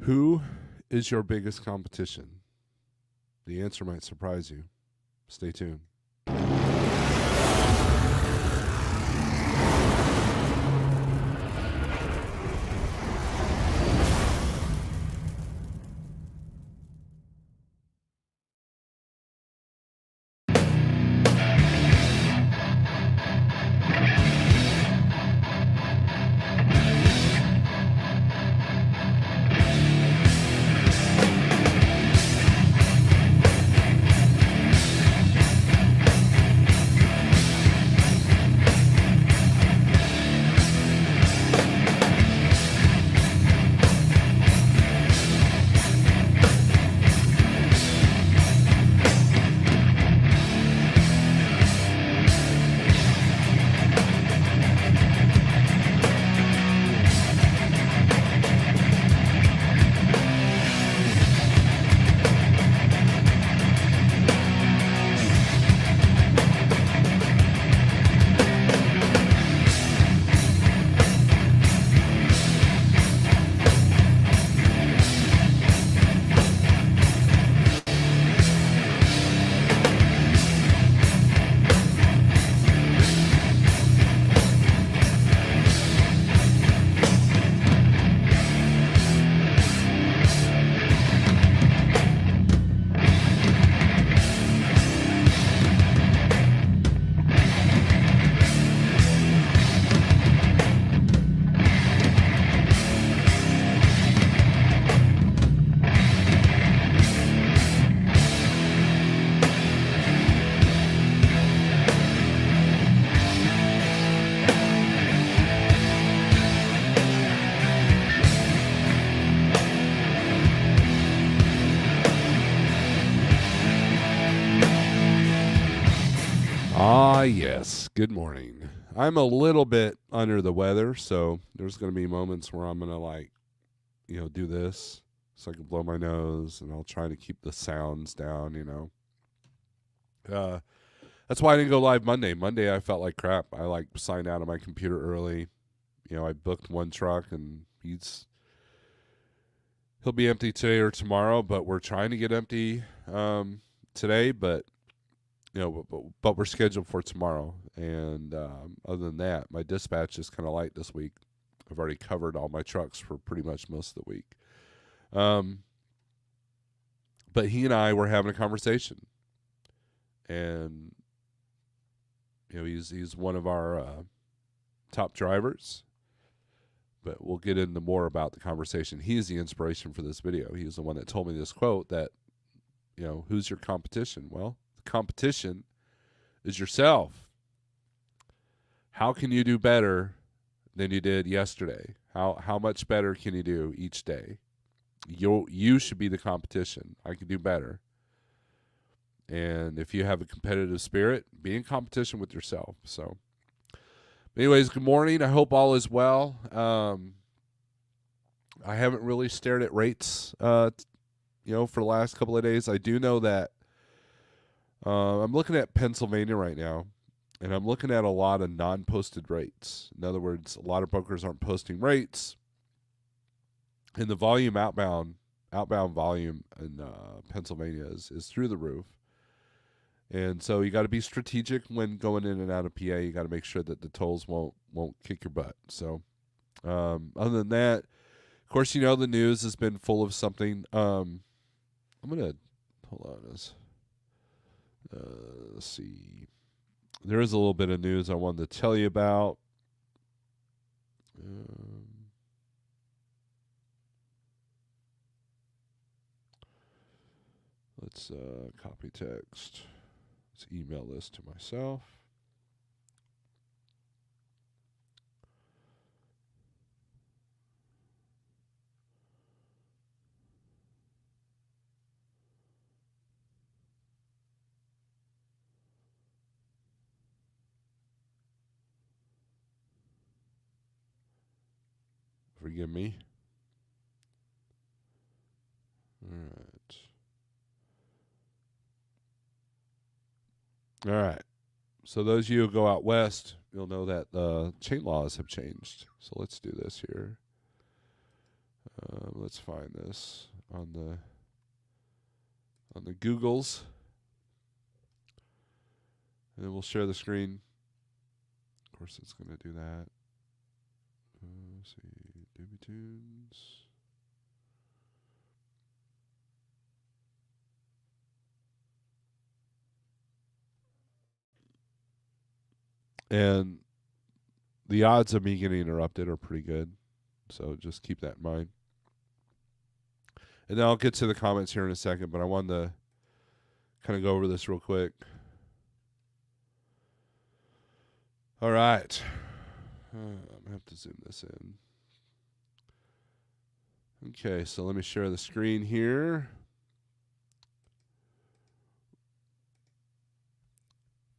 Who is your biggest competition? The answer might surprise you. Stay tuned. Yes. Good morning. I'm a little bit under the weather, so there's going to be moments where I'm going to do this so I can blow my nose, and I'll try to keep the sounds down. That's why I didn't go live Monday. Monday I felt like crap. I signed out of my computer early. I booked one truck, and he'll be empty today or tomorrow, but we're trying to get empty today, but we're scheduled for tomorrow. And other than that, my dispatch is kind of light this week. I've already covered all my trucks for pretty much most of the week. But he and I were having a conversation, and he's one of our top drivers. But we'll get into more about the conversation. He is the inspiration for this video. He was the one that told me this quote that, who's your competition? Well, competition is yourself. How can you do better than you did yesterday? How much better can you do each day? You should be the competition. I can do better. And if you have a competitive spirit, be in competition with yourself. So anyways, good morning. I hope all is well. I haven't really stared at rates for the last couple of days. I do know that I'm looking at Pennsylvania right now, and I'm looking at a lot of non-posted rates. In other words, a lot of brokers aren't posting rates, and the volume outbound volume in Pennsylvania is through the roof. And so you got to be strategic when going in and out of PA. You got to make sure that the tolls won't kick your butt. So other than that, of course, the news has been full of something. I'm gonna hold on. Let's see. There is a little bit of news I wanted to tell you about. Let's copy text. Let's email this to myself. Forgive me. All right. So those of you who go out west, you'll know that chain laws have changed. So let's do this here. let's find this on the Googles. And then we'll share the screen. Of course, it's going to do that. Let's see. Doobie Tunes. And the odds of me getting interrupted are pretty good. So just keep that in mind. And then I'll get to the comments here in a second, but I wanted to kind of go over this real quick. All right. I'm going to have to zoom this in. Okay, so let me share the screen here.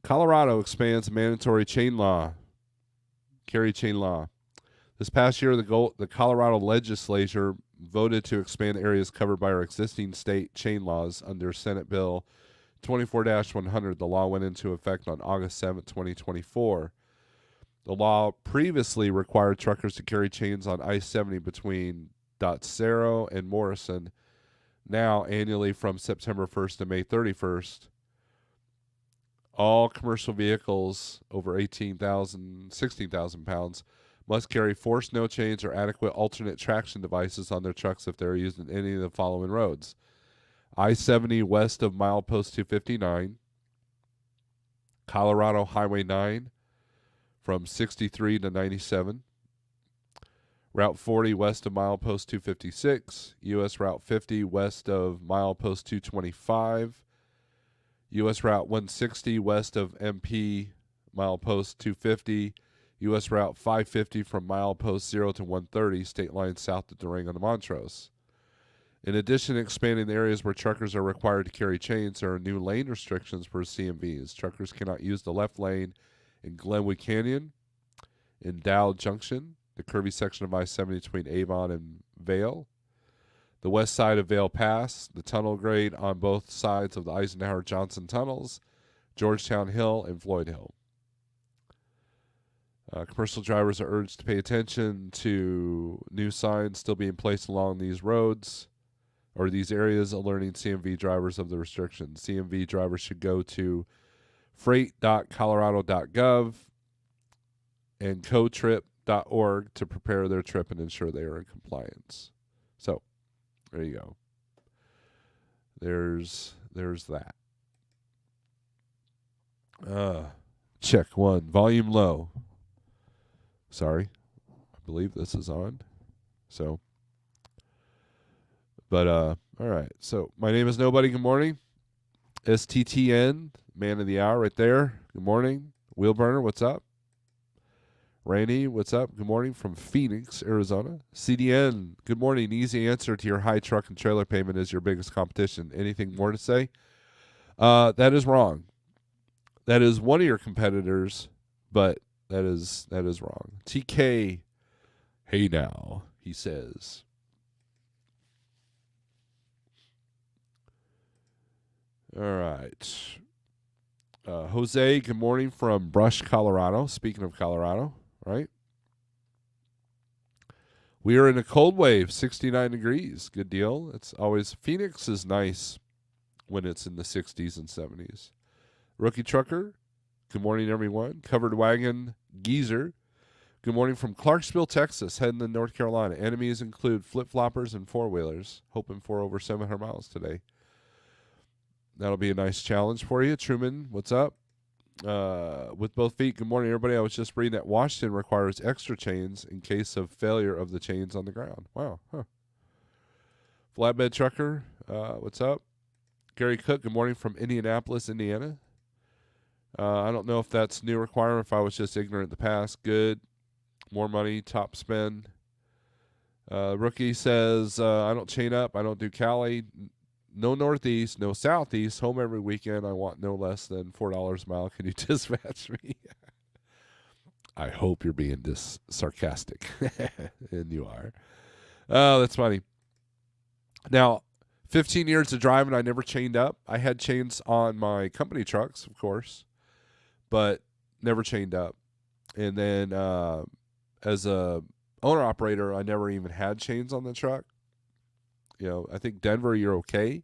Colorado expands mandatory chain law, carry chain law. This past year, the Colorado legislature voted to expand areas covered by our existing state chain laws under Senate Bill 24-100. The law went into effect on August 7, 2024. The law previously required truckers to carry chains on I-70 between Dotsero and Morrison. Now, annually from September 1st to May 31st, all commercial vehicles over 16,000 pounds must carry 4 snow chains or adequate alternate traction devices on their trucks if they're used in any of the following roads. I-70 west of milepost 259, Colorado Highway 9 from 63 to 97, Route 40 west of milepost 256, U.S. Route 50 west of milepost 225, U.S. Route 160 west of MP milepost 250, U.S. Route 550 from milepost 0 to 130, state line south of Durango to Montrose. In addition to expanding the areas where truckers are required to carry chains, there are new lane restrictions for CMVs. Truckers cannot use the left lane in Glenwood Canyon, in Dow Junction, the curvy section of I-70 between Avon and Vail, the west side of Vail Pass, the tunnel grade on both sides of the Eisenhower-Johnson tunnels, Georgetown Hill, and Floyd Hill. Commercial drivers are urged to pay attention to new signs still being placed along these roads or these areas, alerting CMV drivers of the restrictions. CMV drivers should go to freight.colorado.gov and cotrip.org to prepare their trip and ensure they are in compliance. So, there you go. There's that. Check 1. Volume low. Sorry. I believe this is on. So, but all right. So, my name is Nobody. Good morning. STTN, man of the hour right there. Good morning. Wheelburner, what's up? Randy, what's up? Good morning from Phoenix, Arizona. CDN, good morning. Easy answer to your high truck and trailer payment is your biggest competition. Anything more to say? That is wrong. That is one of your competitors, but that is wrong. TK, hey now, he says. All right. Jose, good morning from Brush, Colorado. Speaking of Colorado, right? We are in a cold wave, 69 degrees. Good deal. It's always, Phoenix is nice when it's in the 60s and 70s. Rookie Trucker, good morning, everyone. Covered Wagon Geezer, good morning from Clarksville, Texas, heading to North Carolina. Enemies include flip-floppers and four-wheelers. Hoping for over 700 miles today. That'll be a nice challenge for you. Truman, what's up? With both feet, good morning, everybody. I was just reading that Washington requires extra chains in case of failure of the chains on the ground. Wow. Huh. Flatbed Trucker, what's up? Gary Cook, good morning from Indianapolis, Indiana. I don't know if that's new requirement, if I was just ignorant in the past. Good. More money, top spend. Rookie says, I don't chain up. I don't do Cali. No Northeast, no Southeast. Home every weekend. I want no less than $4 a mile. Can you dispatch me? I hope you're being sarcastic. And you are. Oh, that's funny. Now, 15 years of driving, I never chained up. I had chains on my company trucks, of course, but never chained up. And then as a owner-operator, I never even had chains on the truck. I think Denver you're okay,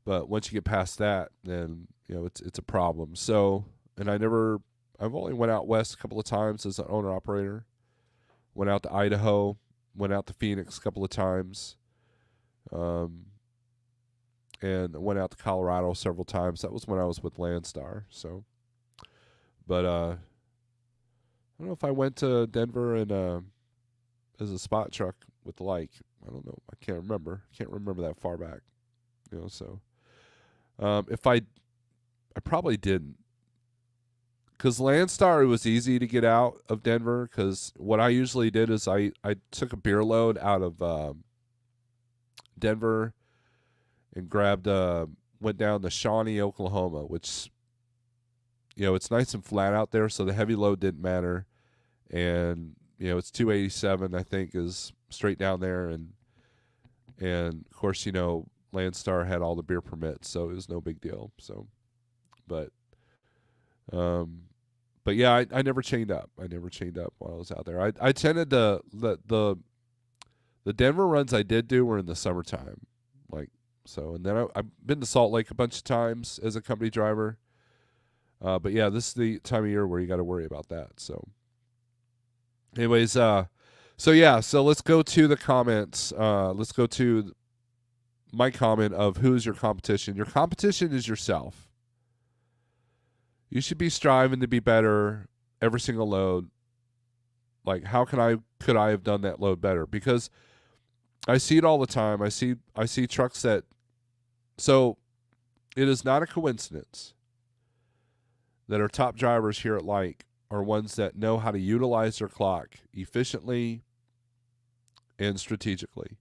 but once you get past that, then it's a problem. So, and I've only went out west a couple of times as an owner operator. Went out to Idaho, went out to Phoenix a couple of times, um, and went out to Colorado several times. That was when I was with Landstar. So, but I don't know if I went to Denver and as a spot truck with the like. I don't know. I can't remember. Can't remember that far back. So if I probably didn't. Because Landstar, it was easy to get out of Denver. Because what I usually did is I took a beer load out of Denver and went down to Shawnee, Oklahoma, which, it's nice and flat out there, so the heavy load didn't matter. And, it's 287, I think, is straight down there. And of course, Landstar had all the beer permits, so it was no big deal. So, but yeah, I never chained up. I never chained up while I was out there. I tended to the Denver runs I did do were in the summertime, and then I've been to Salt Lake a bunch of times as a company driver. But yeah, this is the time of year where you got to worry about that. So, anyways, so let's go to the comments. Let's go to my comment of who's your competition. Your competition is yourself. You should be striving to be better every single load. Like, could I have done that load better? Because I see it all the time. I see trucks that. So, it is not a coincidence that our top drivers here at Like are ones that know how to utilize their clock efficiently and strategically.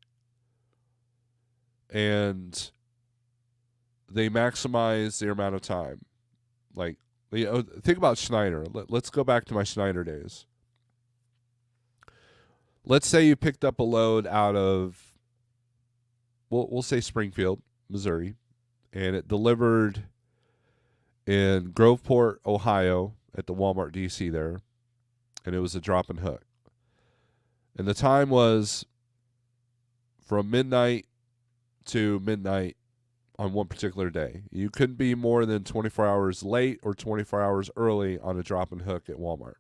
And they maximize the amount of time. Like, think about Schneider. Let's go back to my Schneider days. Let's say you picked up a load out of, we'll say Springfield, Missouri, and it delivered in Groveport, Ohio, at the Walmart DC there, and it was a drop and hook. And the time was from midnight to midnight on one particular day. You couldn't be more than 24 hours late or 24 hours early on a drop and hook at Walmart.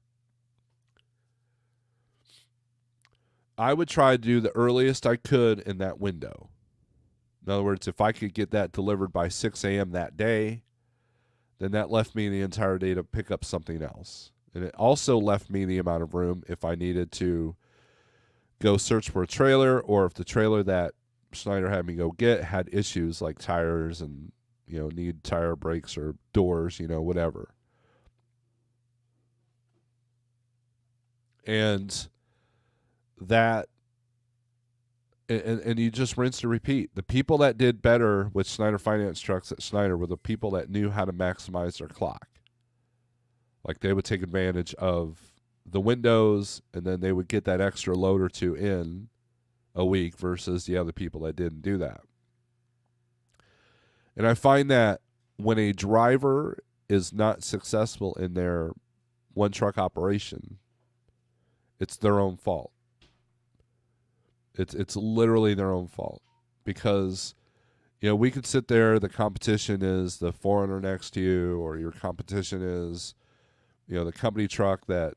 I would try to do the earliest I could in that window. In other words, if I could get that delivered by 6 a.m. that day, then that left me the entire day to pick up something else. And it also left me the amount of room if I needed to go search for a trailer, or if the trailer that Schneider had me go get had issues like tires and, need tire brakes or doors, whatever. And that, and you just rinse and repeat. The people that did better with Schneider Finance trucks at Schneider were the people that knew how to maximize their clock. Like, they would take advantage of the windows, and then they would get that extra load or two in a week versus the other people that didn't do that. And I find that when a driver is not successful in their one truck operation, it's their own fault. It's literally their own fault, because we could sit there, the competition is the 400 next to you, or your competition is the company truck that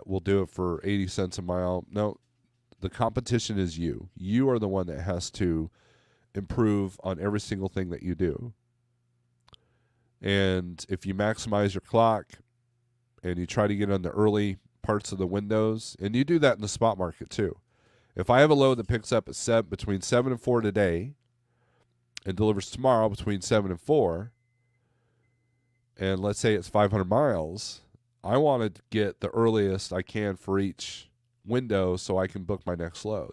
will do it for 80 cents a mile. No, the competition is you. You are the one that has to improve on every single thing that you do. And if you maximize your clock and you try to get on the early parts of the windows, and you do that in the spot market too. If I have a load that picks up at between 7 and 4 today and delivers tomorrow between 7 and 4, and let's say it's 500 miles, I want to get the earliest I can for each window so I can book my next load.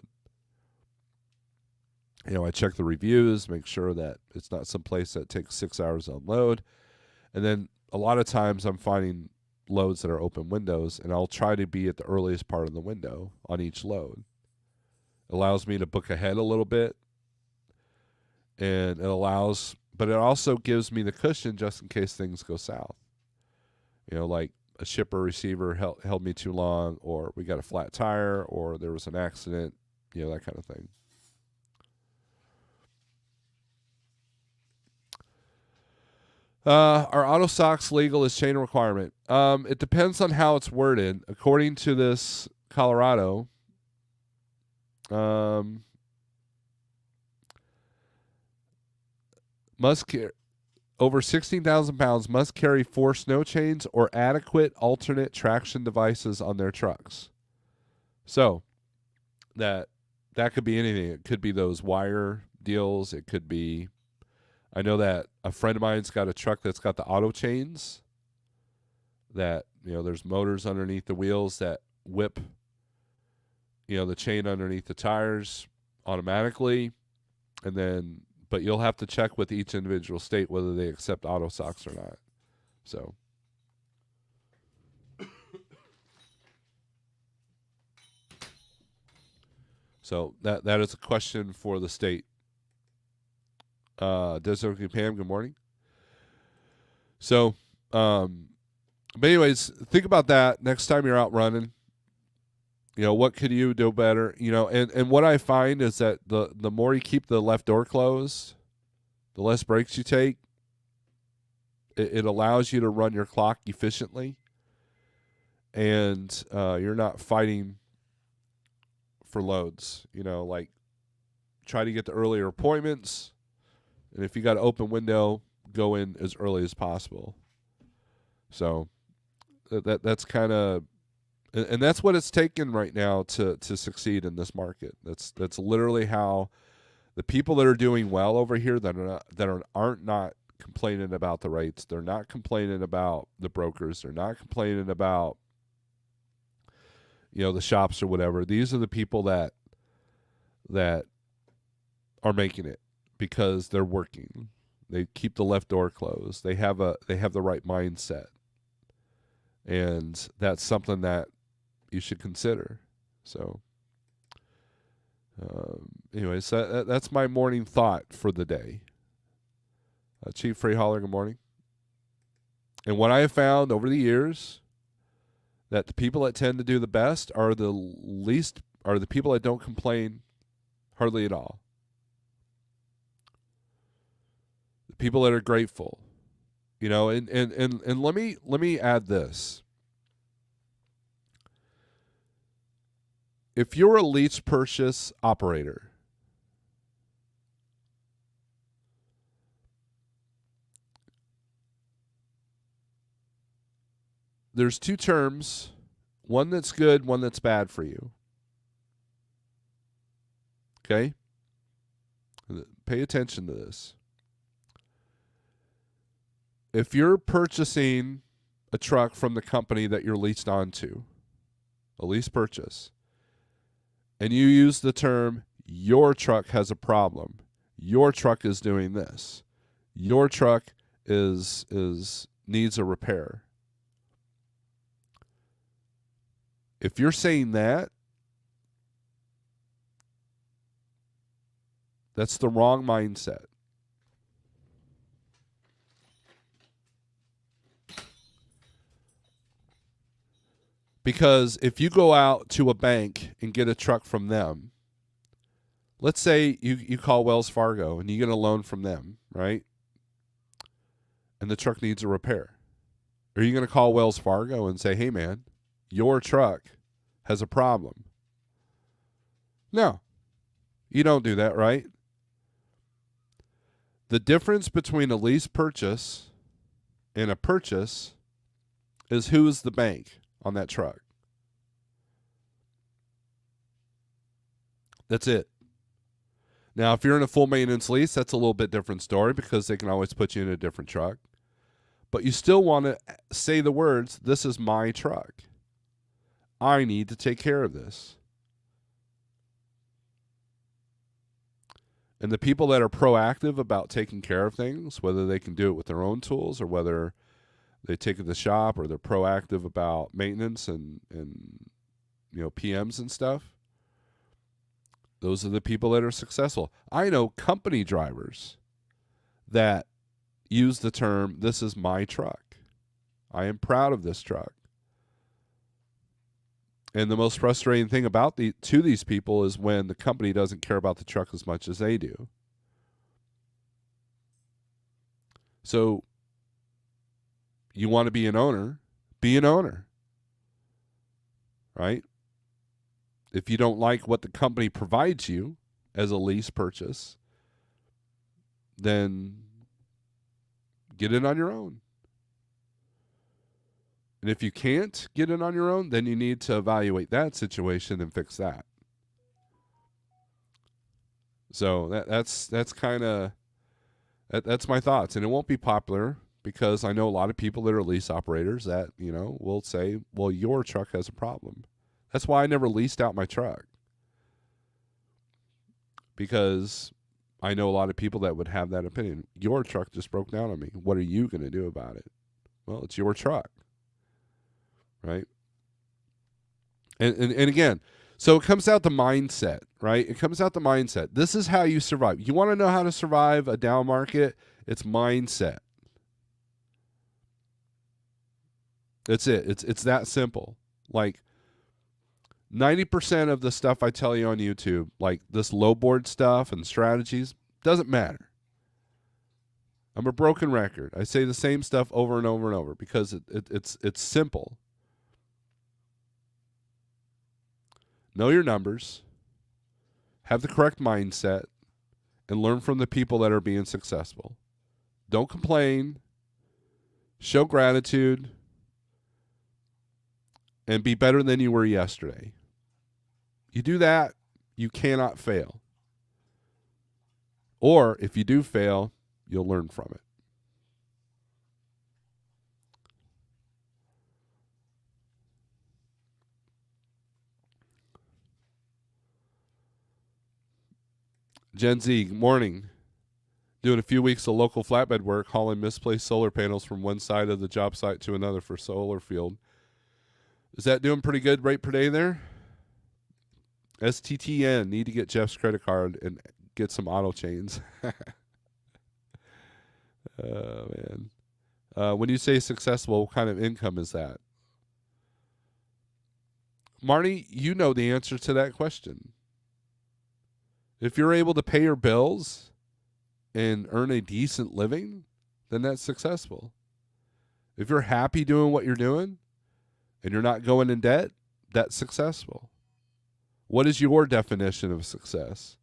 I check the reviews, make sure that it's not some place that takes 6 hours to unload. And then a lot of times I'm finding loads that are open windows, and I'll try to be at the earliest part of the window on each load. It allows me to book ahead a little bit, and but it also gives me the cushion just in case things go south. Like a shipper receiver held me too long, or we got a flat tire, or there was an accident, that kind of thing. Are auto socks legal as chain requirement? It depends on how it's worded. According to this Colorado, must carry over 16,000 pounds must carry 4 snow chains or adequate alternate traction devices on their trucks. So that could be anything. It could be those wire deals. It could be. I know that a friend of mine's got a truck that's got the auto chains. That there's motors underneath the wheels that whip the chain underneath the tires automatically, and then but you'll have to check with each individual state whether they accept auto socks or not. So that is a question for the state. Desert Pam, good morning. So, but anyways, think about that next time you're out running. What could you do better? And what I find is that the more you keep the left door closed, the less breaks you take. It allows you to run your clock efficiently, and you're not fighting for loads. Like try to get the earlier appointments, and if you got an open window, go in as early as possible. So that's kind of. And that's what it's taken right now to succeed in this market. That's literally how the people that are doing well over here aren't not complaining about the rates. They're not complaining about the brokers. They're not complaining about the shops or whatever. These are the people that are making it because they're working. They keep the left door closed. They have the right mindset, and that's something that you should consider. So, anyways, that's my morning thought for the day. Chief Free Holler, good morning. And what I have found over the years, that the people that tend to do the best are the people that don't complain hardly at all. The people that are grateful, and let me add this. If you're a lease purchase operator, there's two terms, one that's good, one that's bad for you. Okay? Pay attention to this. If you're purchasing a truck from the company that you're leased onto, a lease purchase, and you use the term, your truck has a problem, your truck is doing this, your truck is needs a repair. If you're saying that, that's the wrong mindset. Because if you go out to a bank and get a truck from them, let's say you call Wells Fargo and you get a loan from them, right? And the truck needs a repair. Are you going to call Wells Fargo and say, hey, man, your truck has a problem? No, you don't do that, right? The difference between a lease purchase and a purchase is who is the bank on that truck. That's it. Now, if you're in a full maintenance lease, that's a little bit different story because they can always put you in a different truck. But you still want to say the words, this is my truck. I need to take care of this. And the people that are proactive about taking care of things, whether they can do it with their own tools or whether they take it to the shop or they're proactive about maintenance and PMs and stuff, those are the people that are successful. I know company drivers that use the term, this is my truck. I am proud of this truck. And the most frustrating thing about to these people is when the company doesn't care about the truck as much as they do. So You want to be an owner, be an owner, right? If you don't like what the company provides you as a lease purchase, then get it on your own. And if you can't get it on your own, then you need to evaluate that situation and fix that. So that's kind of that's my thoughts, and it won't be popular because I know a lot of people that are lease operators that will say, "Well, your truck has a problem." That's why I never leased out my truck, because I know a lot of people that would have that opinion. Your truck just broke down on me. What are you going to do about it? Well, it's your truck, right? And again, so it comes out to mindset, right? It comes out to mindset. This is how you survive. You want to know how to survive a down market? It's mindset. That's it. It's that simple. Like 90% of the stuff I tell you on YouTube, like this low board stuff and strategies, doesn't matter. I'm a broken record. I say the same stuff over and over and over because it's simple. Know your numbers, have the correct mindset, and learn from the people that are being successful. Don't complain. Show gratitude. And be better than you were yesterday. You do that, you cannot fail. Or if you do fail, you'll learn from it. Gen Z, good morning. Doing a few weeks of local flatbed work, hauling misplaced solar panels from one side of the job site to another for solar field. Is that doing pretty good rate per day there? STTN, need to get Jeff's credit card and get some auto chains. Oh, man. When you say successful, what kind of income is that? Marty, you know the answer to that question. If you're able to pay your bills and earn a decent living, then that's successful. If you're happy doing what you're doing and you're not going in debt, that's successful. What is your definition of success?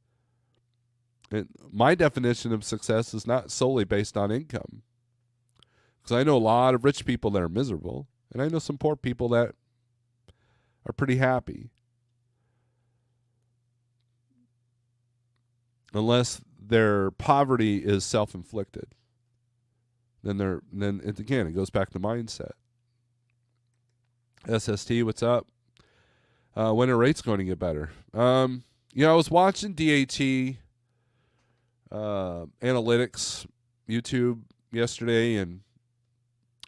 And my definition of success is not solely based on income. Because I know a lot of rich people that are miserable, and I know some poor people that are pretty happy. Unless their poverty is self-inflicted. Then it goes back to mindset. SST, what's up? When are rates going to get better? I was watching DAT analytics YouTube yesterday, and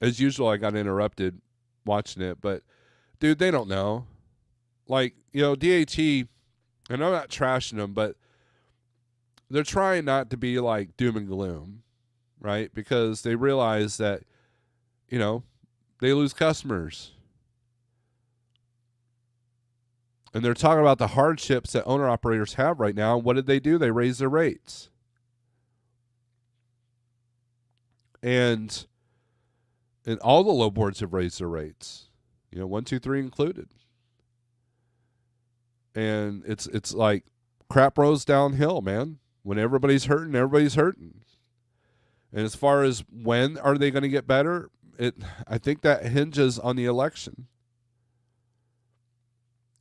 as usual, I got interrupted watching it. But dude, they don't know. Like, DAT, and I'm not trashing them, but they're trying not to be like doom and gloom, right? Because they realize that, they lose customers. And they're talking about the hardships that owner-operators have right now. What did they do? They raised their rates. And all the low boards have raised their rates. 1, 2, 3 included. And it's like crap rolls downhill, man. When everybody's hurting, everybody's hurting. And as far as when are they going to get better, I think that hinges on the election.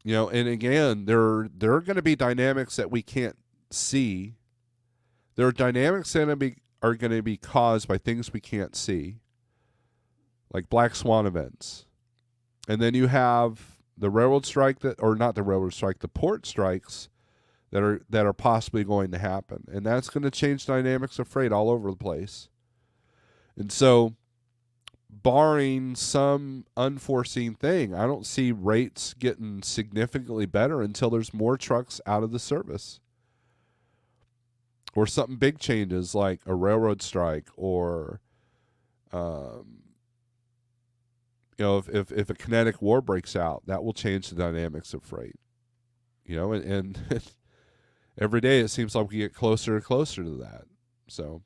And again, there are going to be dynamics that we can't see. There are dynamics that are going to be caused by things we can't see, like black swan events. And then you have the railroad strike the port strikes that are possibly going to happen, and that's going to change dynamics of freight all over the place. And so, barring some unforeseen thing, I don't see rates getting significantly better until there's more trucks out of the service. Or something big changes like a railroad strike, or if a kinetic war breaks out, that will change the dynamics of freight. And every day it seems like we get closer and closer to that. So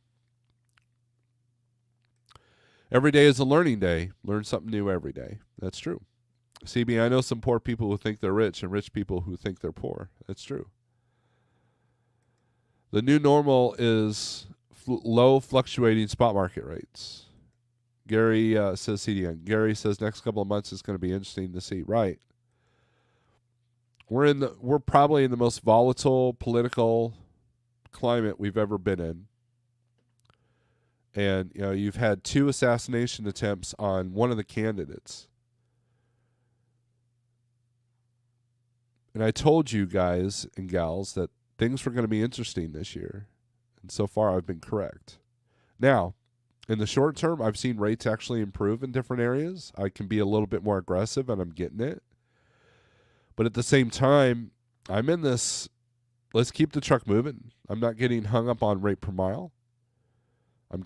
Every day is a learning day. Learn something new every day. That's true. CB, I know some poor people who think they're rich and rich people who think they're poor. That's true. The new normal is low fluctuating spot market rates. Gary says CDN. Gary says next couple of months is going to be interesting to see. Right. We're probably in the most volatile political climate we've ever been in. And you've had 2 assassination attempts on one of the candidates. And I told you guys and gals that things were going to be interesting this year. And so far I've been correct. Now, in the short term, I've seen rates actually improve in different areas. I can be a little bit more aggressive, and I'm getting it. But at the same time, I'm in this, let's keep the truck moving. I'm not getting hung up on rate per mile. I'm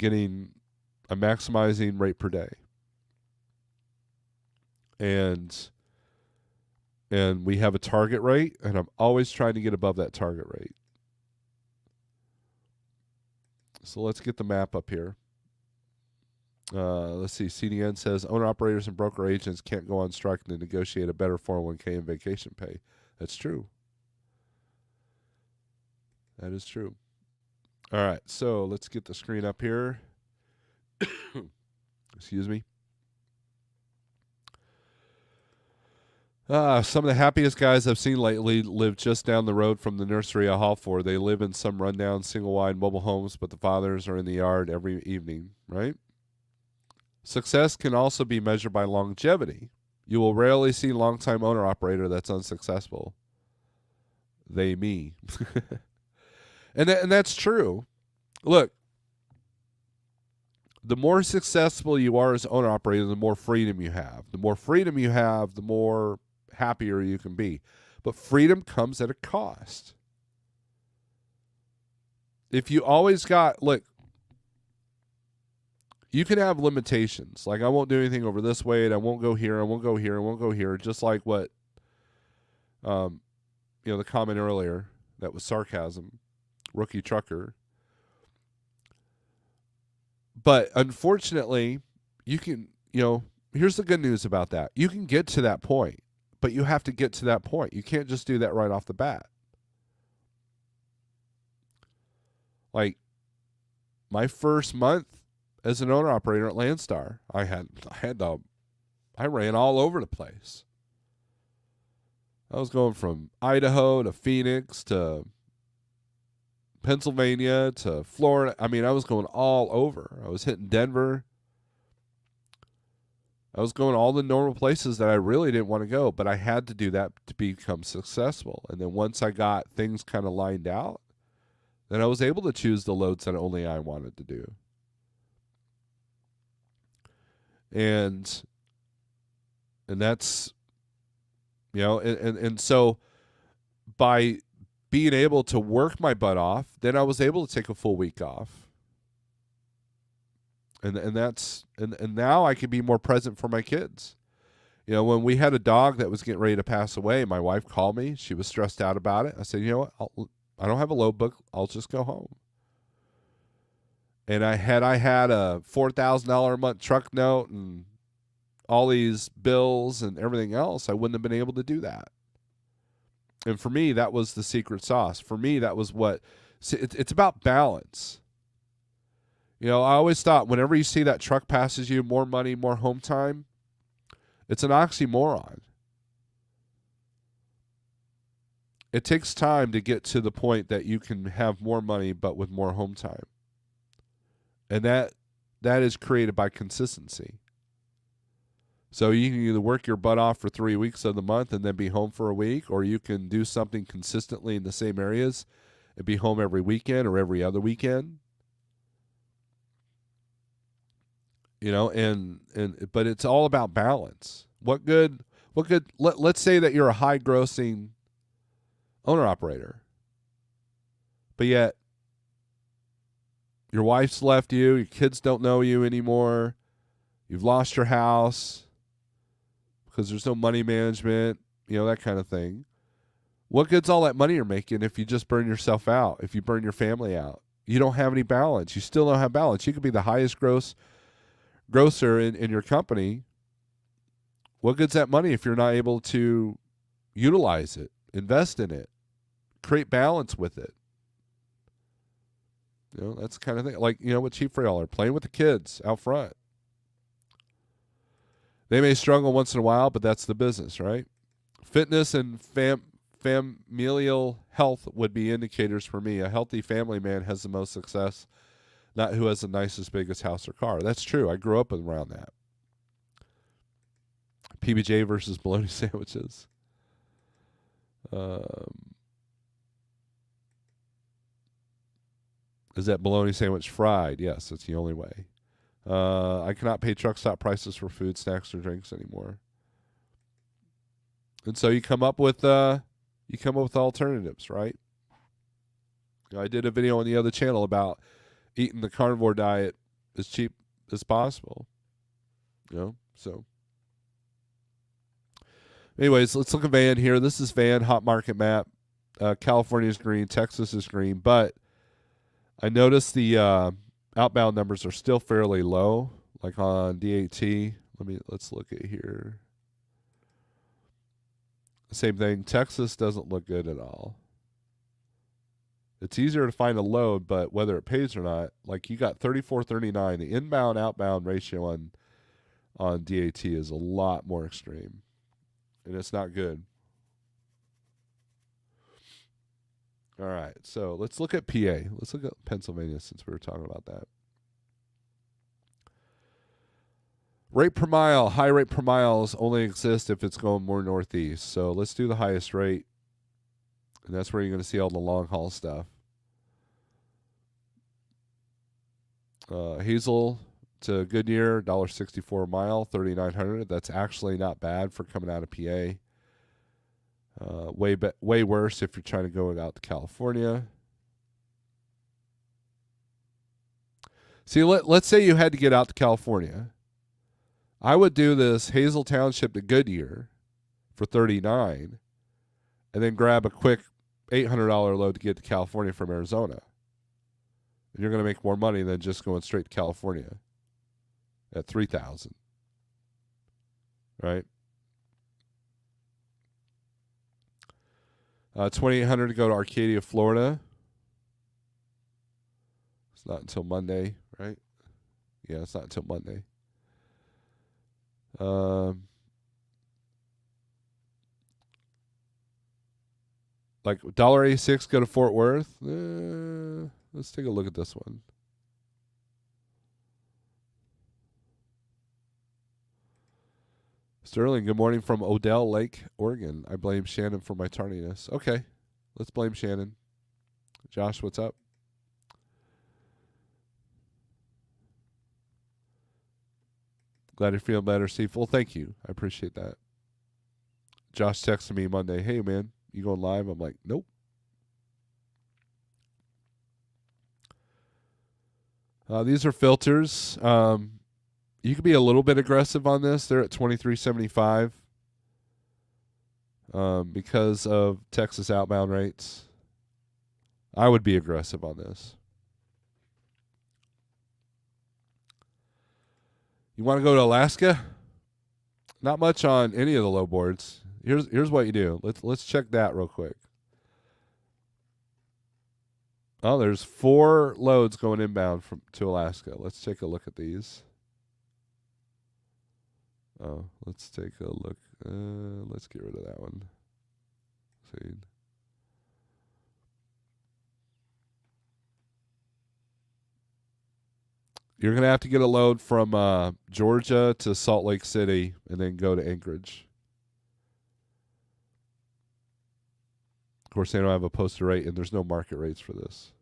maximizing rate per day. And we have a target rate, and I'm always trying to get above that target rate. So let's get the map up here. Let's see. CDN says owner-operators and broker agents can't go on strike to negotiate a better 401k and vacation pay. That's true. That is true. All right, so let's get the screen up here. Excuse me. Some of the happiest guys I've seen lately live just down the road from the nursery I haul for. They live in some rundown single-wide mobile homes, but the fathers are in the yard every evening, right? Success can also be measured by longevity. You will rarely see long-time owner-operator that's unsuccessful. They, me. And that's true. Look, the more successful you are as owner-operator, the more freedom you have. The more freedom you have, the more happier you can be. But freedom comes at a cost. If you always got, look, you can have limitations. Like, I won't do anything over this weight. I won't go here. I won't go here. I won't go here. Just like what, the comment earlier that was sarcasm. Rookie trucker. But unfortunately, you can, here's the good news about that. You can get to that point, but you have to get to that point. You can't just do that right off the bat. Like, my first month as an owner operator at Landstar, I ran all over the place. I was going from Idaho to Phoenix to Pennsylvania to Florida. I mean, I was going all over. I was hitting Denver. I was going all the normal places that I really didn't want to go, but I had to do that to become successful. And then once I got things kind of lined out, then I was able to choose the loads that only I wanted to do. And that's, and so by being able to work my butt off, then I was able to take a full week off. And now I can be more present for my kids. When we had a dog that was getting ready to pass away, my wife called me. She was stressed out about it. I said, you know what? I don't have a load book. I'll just go home. And I had a $4,000 a month truck note and all these bills and everything else, I wouldn't have been able to do that. And for me, that was the secret sauce. For me, that was it's about balance. I always thought whenever you see that truck passes you, more money, more home time, it's an oxymoron. It takes time to get to the point that you can have more money but with more home time. And that is created by consistency. So you can either work your butt off for 3 weeks of the month and then be home for a week, or you can do something consistently in the same areas and be home every weekend or every other weekend. But it's all about balance. Let's say that you're a high grossing owner operator, but yet your wife's left you, your kids don't know you anymore, you've lost your house because there's no money management, that kind of thing. What good's all that money you're making if you just burn yourself out, if you burn your family out? You don't have any balance. You still don't have balance. You could be the highest gross grocer in your company, what good's that money if you're not able to utilize it, invest in it, create balance with it? That's the kind of thing. Like, what Chief Rail are playing with the kids out front. They may struggle once in a while, but that's the business, right? Fitness and familial health would be indicators for me. A healthy family man has the most success, not who has the nicest, biggest house or car. That's true. I grew up around that. PBJ versus bologna sandwiches. Is that bologna sandwich fried? Yes, that's the only way. I cannot pay truck stop prices for food, snacks, or drinks anymore. And so you come up with alternatives, right? I did a video on the other channel about eating the carnivore diet as cheap as possible. So. Anyways, let's look at van here. This is van hot market map. California is green, Texas is green, but I noticed the outbound numbers are still fairly low, like on DAT. Let's look at here. Same thing. Texas doesn't look good at all. It's easier to find a load, but whether it pays or not, like you got 34-39. The inbound outbound ratio on DAT is a lot more extreme, and it's not good. All right, so let's look at PA. Let's look at Pennsylvania since we were talking about that. Rate per mile, high rate per miles only exists if it's going more northeast. So let's do the highest rate, and that's where you're going to see all the long haul stuff. Hazel to Goodyear, $1.64 a mile, 3,900. That's actually not bad for coming out of PA. Way worse if you're trying to go out to California. See, let's say you had to get out to California. I would do this Hazel Township to Goodyear for $39, and then grab a quick $800 load to get to California from Arizona. And you're going to make more money than just going straight to California at $3,000, right? $2,800 to go to Arcadia, Florida. It's not until Monday, right? Yeah, it's not until Monday. Like $1.86 go to Fort Worth. Let's take a look at this one. Sterling, good morning from Odell Lake, Oregon. I blame Shannon for my tardiness. Okay, let's blame Shannon. Josh, what's up? Glad you're feeling better, Steve. Well, thank you. I appreciate that. Josh texted me Monday, hey, man, you going live? I'm like, nope. These are filters. You could be a little bit aggressive on this. They're at $23.75 because of Texas outbound rates. I would be aggressive on this. You want to go to Alaska? Not much on any of the low boards. Here's what you do. Let's check that real quick. Oh, there's 4 loads going inbound to Alaska. Let's take a look at these. Oh, let's take a look. Let's get rid of that one. See. You're going to have to get a load from Georgia to Salt Lake City and then go to Anchorage. Of course, they don't have a posted rate, and there's no market rates for this.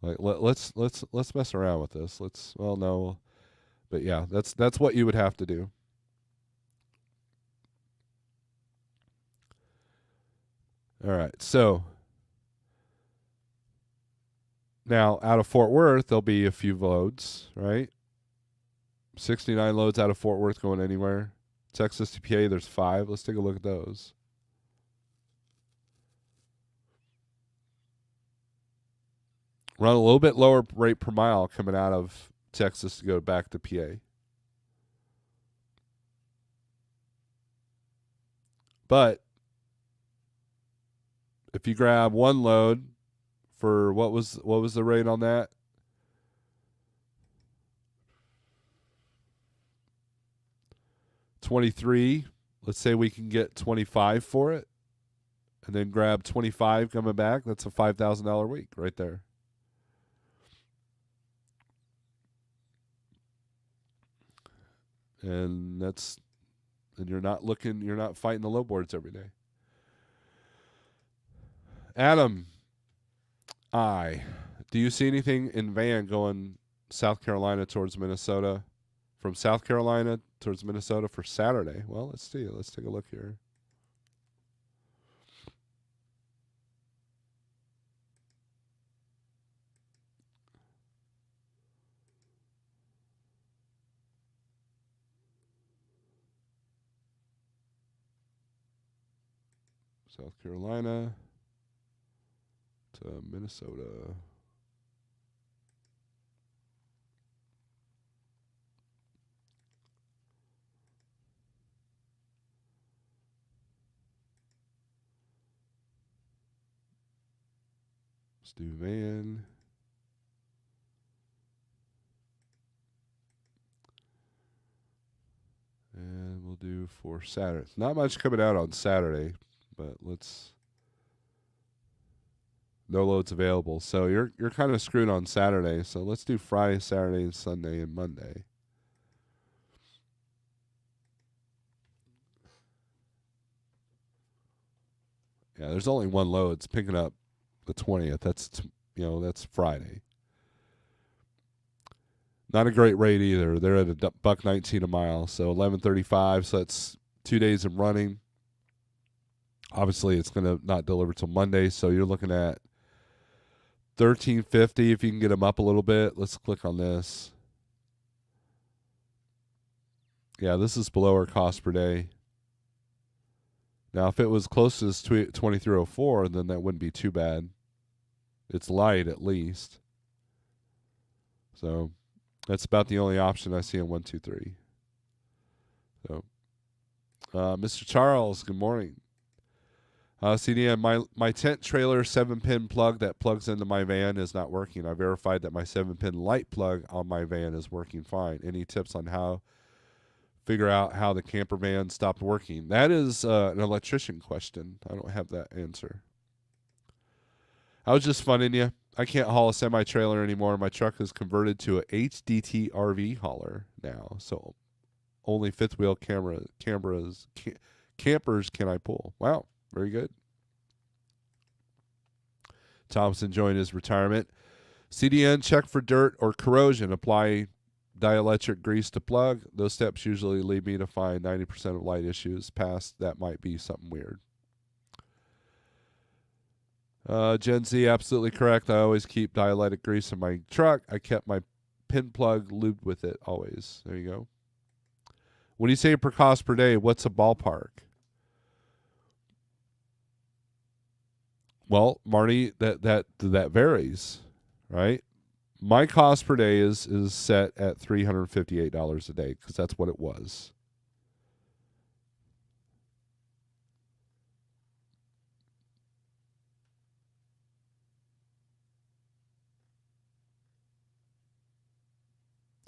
Like let's mess around with this. No. But yeah, that's what you would have to do. All right. So now out of Fort Worth, there'll be a few loads, right? 69 loads out of Fort Worth going anywhere. Texas to PA, there's 5. Let's take a look at those. Run a little bit lower rate per mile coming out of Texas to go back to PA. But if you grab one load for what was the rate on that? $23. Let's say we can get $25 for it, and then grab $25 coming back. That's a $5,000 week right there. And you're not fighting the low boards every day. Adam, do you see anything in van going South Carolina towards Minnesota? From South Carolina towards Minnesota for Saturday. Well, let's see. Let's take a look here. South Carolina to Minnesota. Let's do van. And we'll do for Saturday. Not much coming out on Saturday, but no loads available. So you're kind of screwed on Saturday. So let's do Friday, Saturday, and Sunday and Monday. Yeah, there's only one load. It's picking up the 20th. That's Friday. Not a great rate either. They're at $1.19 a mile, so 11.35. So that's 2 days of running. Obviously, it's going to not deliver till Monday, so you're looking at $13.50 if you can get them up a little bit. Let's click on this. Yeah, this is below our cost per day. Now, if it was close to this 2304, then that wouldn't be too bad. It's light at least. So that's about the only option I see on 123. So, Mr. Charles, good morning. CDM, my tent trailer 7-pin plug that plugs into my van is not working. I verified that my 7-pin light plug on my van is working fine. Any tips on how figure out how the camper van stopped working? That is an electrician question. I don't have that answer. I was just funning you. I can't haul a semi-trailer anymore. My truck is converted to a HDT RV hauler now. So only fifth wheel campers can I pull. Wow, very good. Tom's enjoying his retirement. CDN, check for dirt or corrosion. Apply dielectric grease to plug. Those steps usually lead me to find 90% of light issues. Past that might be something weird. Gen Z, absolutely correct. I always keep dielectric grease in my truck. I kept my pin plug lubed with it always. There you go. What do you say per cost per day? What's a ballpark? Well, Marty, that varies, right? My cost per day is set at $358 a day because that's what it was.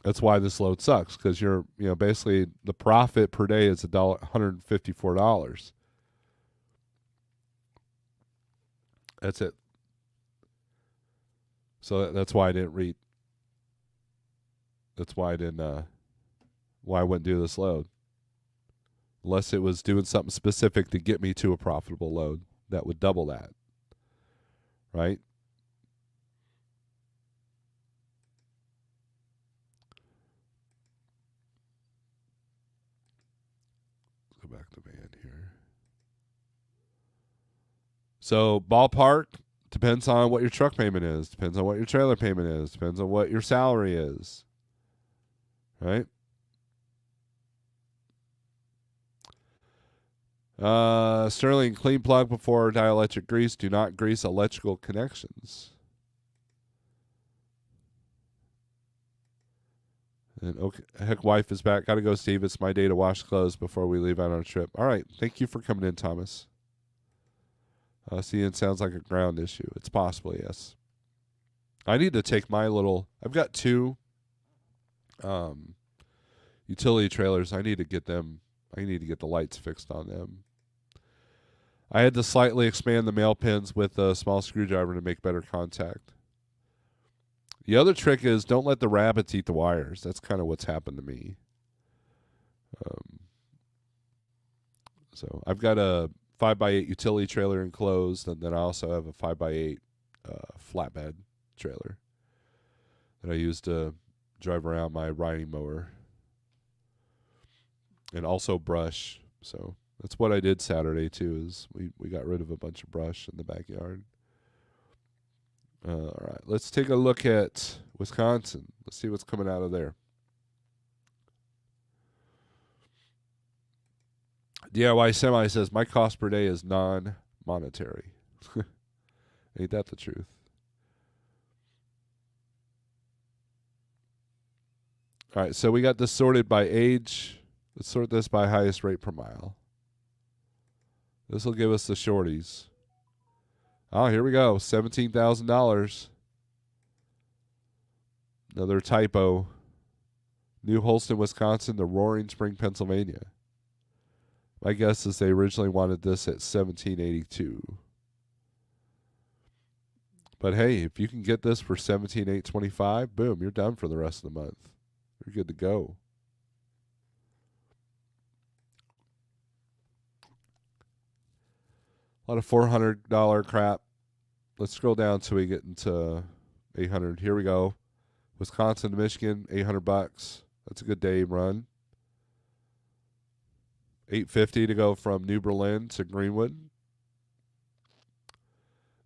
That's why this load sucks because you're basically the profit per day is $154. That's it. So that's why I didn't read. That's why I didn't. Why I wouldn't do this load, unless it was doing something specific to get me to a profitable load that would double that, right? Let's go back to van here. So ballpark depends on what your truck payment is, depends on what your trailer payment is, depends on what your salary is, right? Sterling, clean plug before dielectric grease. Do not grease electrical connections. And okay, heck, wife is back. Got to go, Steve. It's my day to wash clothes before we leave on our trip. All right. Thank you for coming in, Thomas. See, it sounds like a ground issue. It's possible, yes. I need to take my little. I've got two utility trailers. I need to get them. I need to get the lights fixed on them. I had to slightly expand the male pins with a small screwdriver to make better contact. The other trick is don't let the rabbits eat the wires. That's kind of what's happened to me. So I've got a 5x8 utility trailer enclosed, and then I also have a 5x8 flatbed trailer that I use to drive around my riding mower and also brush. So that's what I did Saturday too. Is we got rid of a bunch of brush in the backyard. All right, let's take a look at Wisconsin. Let's see what's coming out of there. DIY Semi says, my cost per day is non-monetary. Ain't that the truth? All right, so we got this sorted by age. Let's sort this by highest rate per mile. This will give us the shorties. Oh, here we go. $17,000. Another typo. New Holston, Wisconsin to Roaring Spring, Pennsylvania. My guess is they originally wanted this at $17.82. But hey, if you can get this for $17,825, boom, you're done for the rest of the month. You're good to go. A lot of $400 crap. Let's scroll down till we get into 800. Here we go. Wisconsin to Michigan, $800. That's a good day run. $850 to go from New Berlin to Greenwood.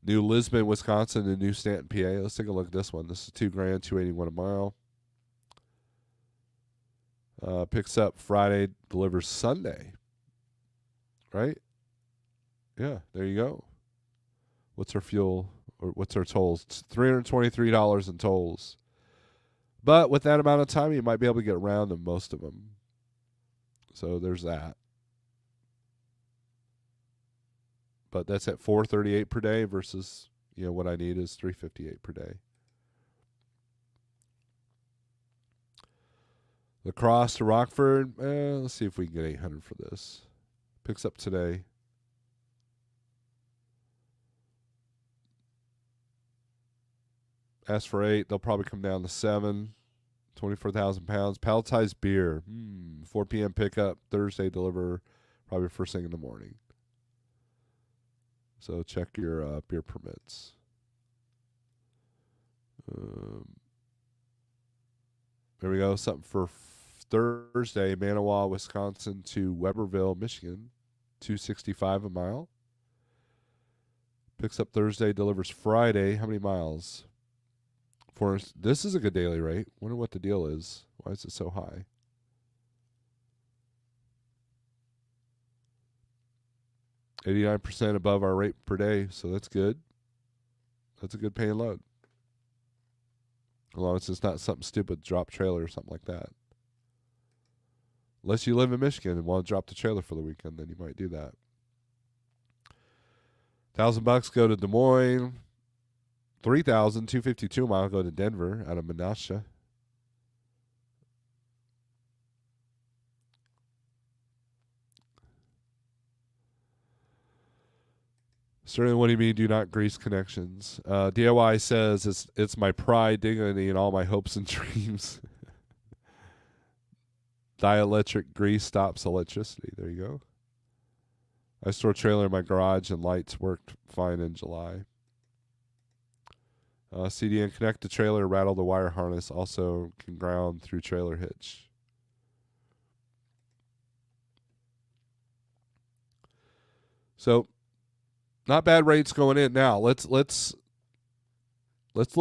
New Lisbon, Wisconsin to New Stanton, PA. Let's take a look at this one. This is $2,000, $281 a mile. Picks up Friday, delivers Sunday. Right? Yeah, there you go. What's our fuel or what's our tolls? It's $323 in tolls. But with that amount of time, you might be able to get around to most of them. So there's that. But that's at $438 per day versus, what I need is $358 per day. La Crosse to Rockford. Let's see if we can get 800 for this. Picks up today. Ask for 8. They'll probably come down to 7. 24,000 pounds. Palletized beer. 4 p.m. pickup. Thursday deliver probably first thing in the morning. So check your beer permits. There we go. Something for Thursday. Manawa, Wisconsin to Weberville, Michigan. $265 a mile. Picks up Thursday. Delivers Friday. How many miles? This is a good daily rate. Wonder what the deal is. Why is it so high? $89 above our rate per day, so that's good. That's a good paying load. As long as it's not something stupid, drop trailer or something like that. Unless you live in Michigan and want to drop the trailer for the weekend, then you might do that. $1,000 go to Des Moines. $3,252 a mile go to Denver out of Menasha. Certainly, what do you mean? Do not grease connections. DIY says it's my pride, dignity, and all my hopes and dreams. Dielectric grease stops electricity. There you go. I store a trailer in my garage, and lights worked fine in July. CDN connect the trailer, rattle the wire harness. Also can ground through trailer hitch. So, not bad rates going in. Now let's look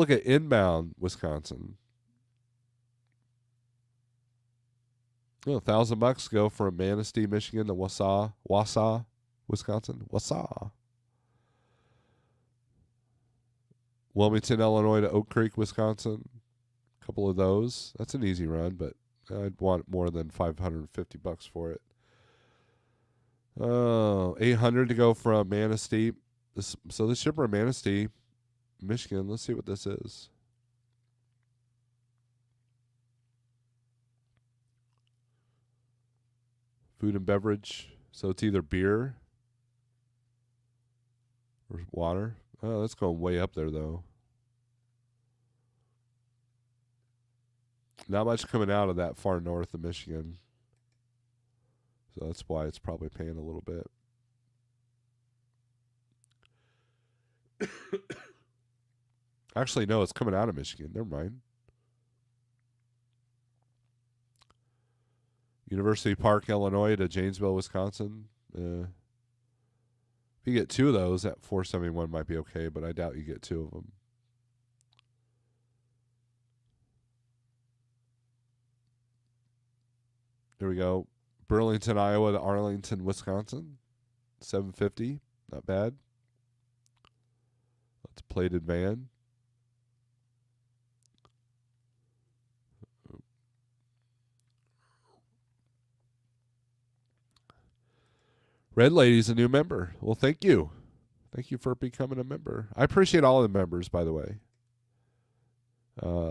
at inbound Wisconsin. $1,000 go from Manistee, Michigan to Wausau, Wisconsin. Wausau. Wilmington, Illinois to Oak Creek, Wisconsin. A couple of those. That's an easy run, but I'd want more than $550 for it. Oh, 800 to go from Manistee. So the shipper in Manistee, Michigan. Let's see what this is. Food and beverage. So it's either beer or water. Oh, that's going way up there though. Not much coming out of that far north of Michigan. So that's why it's probably paying a little bit. Actually, no, it's coming out of Michigan. Never mind. University Park, Illinois to Janesville, Wisconsin. If you get two of those, that 471 might be okay, but I doubt you get two of them. There we go. Burlington, Iowa to Arlington, Wisconsin. 750. Not bad. That's a plated van. Red Lady's a new member. Well, thank you. Thank you for becoming a member. I appreciate all the members, by the way.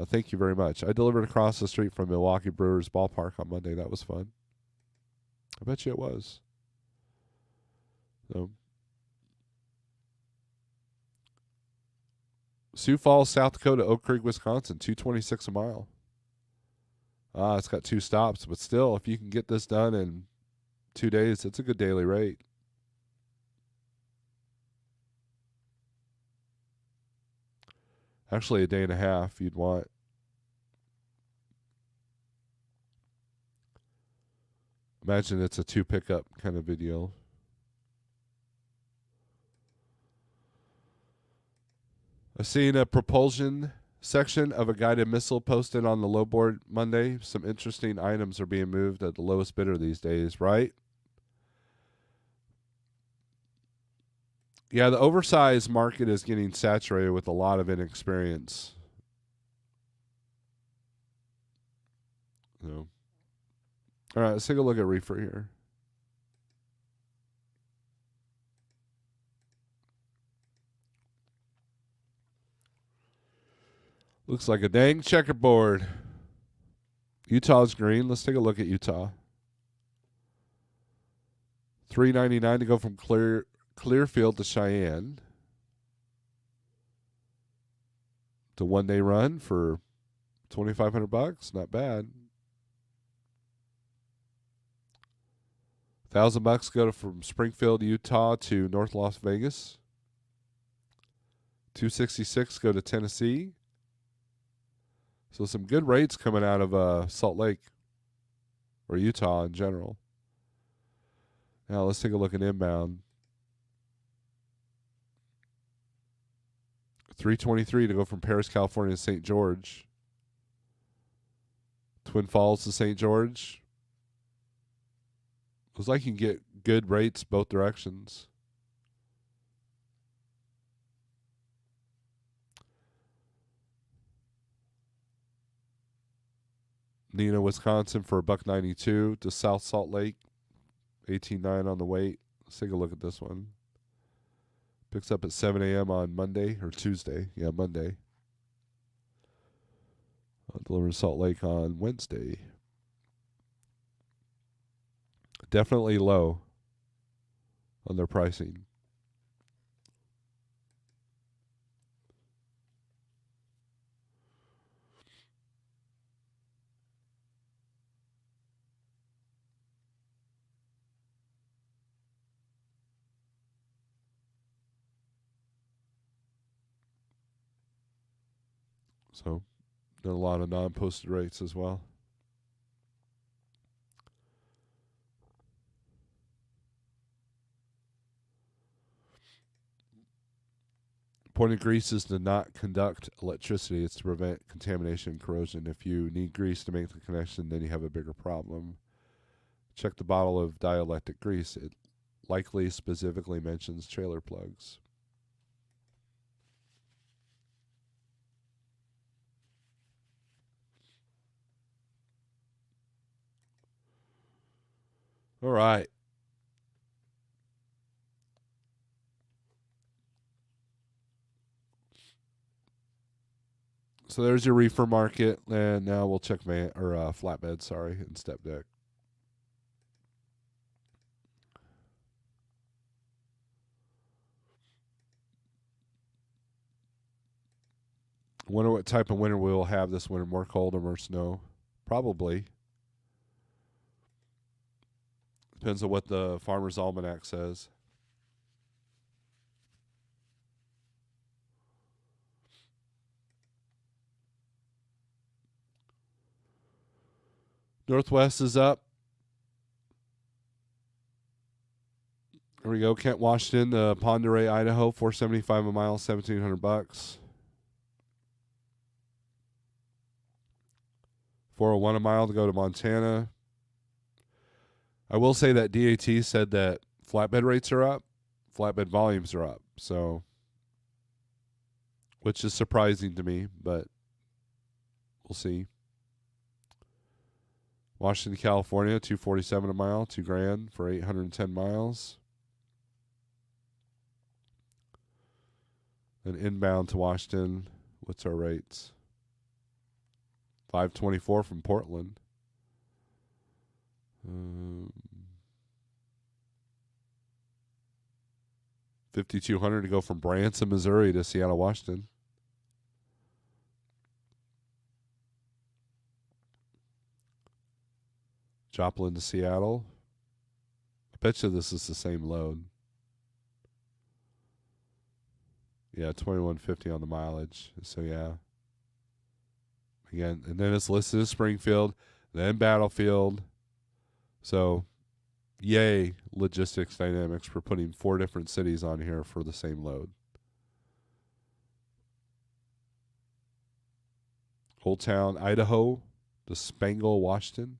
Thank you very much. I delivered across the street from Milwaukee Brewers Ballpark on Monday. That was fun. I bet you it was. So, Sioux Falls, South Dakota, Oak Creek, Wisconsin, $226 a mile. It's got 2 stops, but still, if you can get this done in 2 days, it's a good daily rate. Actually, a day and a half you'd want. Imagine it's a 2 pickup kind of video. I've seen a propulsion section of a guided missile posted on the low board Monday. Some interesting items are being moved at the lowest bidder these days, right? Yeah, the oversized market is getting saturated with a lot of inexperience. So, all right, let's take a look at reefer here. Looks like a dang checkerboard. Utah's green. Let's take a look at Utah. $3.99 to go from Clearfield to Cheyenne. It's a 1-day run for $2,500. Not bad. $1,000 go from Springfield, Utah to North Las Vegas. $266 go to Tennessee. So some good rates coming out of Salt Lake or Utah in general. Now let's take a look at inbound. $323 to go from Paris, California to St. George. Twin Falls to St. George. Looks like you can get good rates both directions. Neenah, Wisconsin for $1.92 to South Salt Lake. 18.9 on the weight. Let's take a look at this one. Picks up at 7 a.m. on Monday or Tuesday. Yeah, Monday. I'll deliver to Salt Lake on Wednesday. Definitely low on their pricing. So, done a lot of non-posted rates as well. Point of grease is to not conduct electricity. It's to prevent contamination and corrosion. If you need grease to make the connection, then you have a bigger problem. Check the bottle of dielectric grease. It likely specifically mentions trailer plugs. All right. So there's your reefer market, and now we'll check flatbed, sorry, and step deck. Wonder what type of winter we'll have this winter. More cold or more snow? Probably. Depends on what the Farmer's Almanac says. Northwest is up. There we go. Kent, Washington, Ponderay, Idaho, $4.75 a mile, $1,700. 401 a mile to go to Montana. I will say that DAT said that flatbed rates are up, flatbed volumes are up. So, which is surprising to me, but we'll see. Washington, California, $247 a mile, $2,000 for 810 miles. And inbound to Washington, what's our rates? 524 from Portland. 5,200 to go from Branson, Missouri to Seattle, Washington. Joplin to Seattle. I bet you this is the same load. Yeah, 2150 on the mileage. So yeah. Again, and then it's listed as Springfield, then Battlefield. So yay, Logistics Dynamics for putting 4 different cities on here for the same load. Old Town, Idaho to Spangle, Washington.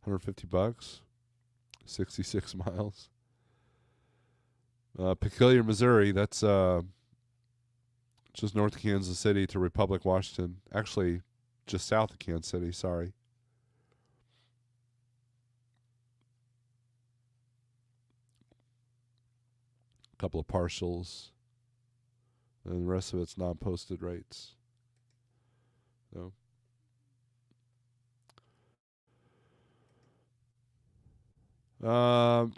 $150. 66 miles. Peculiar, Missouri. That's just north of Kansas City to Republic, Washington. Actually, just south of Kansas City. Sorry. A couple of partials. And the rest of it's non-posted rates. So.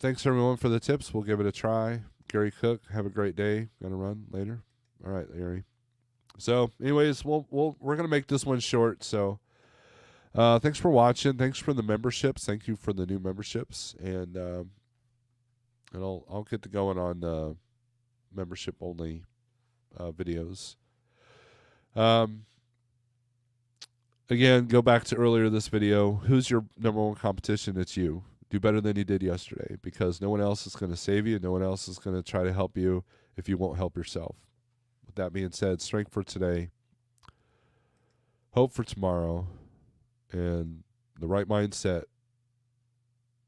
Thanks everyone for the tips. We'll give it a try. Gary Cook, have a great day. Gonna run later. All right, Gary. So, anyways, we're gonna make this one short. So, thanks for watching. Thanks for the memberships. Thank you for the new memberships, and I'll get to going on membership only videos. Again, go back to earlier this video. Who's your number one competition? It's you. Do better than you did yesterday, because no one else is going to save you. No one else is going to try to help you if you won't help yourself. With that being said, strength for today, hope for tomorrow, and the right mindset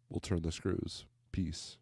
will turn the screws. Peace.